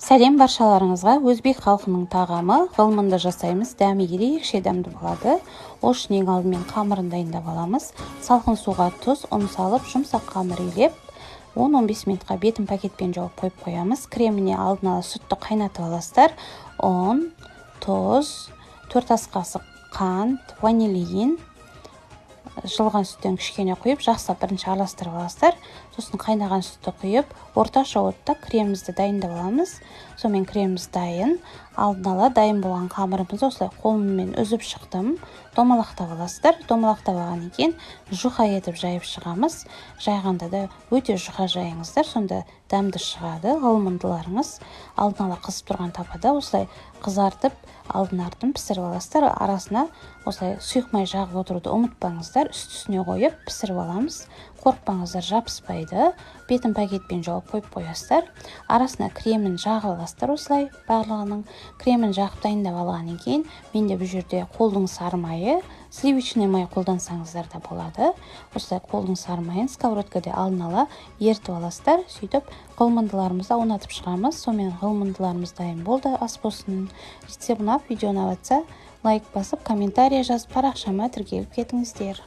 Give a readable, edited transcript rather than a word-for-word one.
Сәлем баршаларыңызға. Өзбек халқының тағамы ғылмынды жасаймыз. Дәмі ерекше дәмді болады. Ол үшін ең алдымен қамырын дайындап аламыз. Салқын суға тұз, ұн салып, жұмсақ қамыр илеп, 10-15 минутқа бетін пакетпен жауып қойып қоямыз. Креміне алдын ала сүтті қайнатып аласыздар. Ұн, тұз, 4 ас қасық қант, ванилин, жылған сүттен кішкене құйып, жақсылап бірінші араластырып аласыздар. Сосын қайнаған сүтті құйып, орташа отта кремімізді дайындап аламыз. Сонымен креміміз дайын. Алдын ала дайын болған қамырымызды осылай қолыммен үзіп шықтым. Домалақтап аласыздар. Домалақтап алғаннан кейін жұқа етіп жайып шығамыз. Жайғанда да өте жұқа жайыңыздар, сонда дәмді шығады. Ғылмындыларыңыз алдын ала қызып тұрған тапада осылай қызартып, алдын-артын пісіріп аласыздар. Арасына осылай сұйық май жағып отыруды ұмытпаңыздар. Үст-үстіне қойып пісіріп аламыз. Қорықпаңыздар, жабыспайды. Бетін пакетпен жауып қойып қоясыздар. Арасына кремін жағып аласыздар. Осылай барлығының кремін жағып дайындап алғаннан кейін, менде бұл жерде қолдың сары майы, сливочный май қолдансаңыздар да болады. Осылай қолдың сары майын сковородкада алдын ала ертіп аласыздар. Сөйтіп ғылмындыларымызды ойнатып шығамыз. Сонымен ғылмындыларымыз дайын болды. Ас болсын. Рецепт ұнап, видео ұнап жатса, лайк басып, комментарий жазып, парақшама тіркеліп кетіңіздер.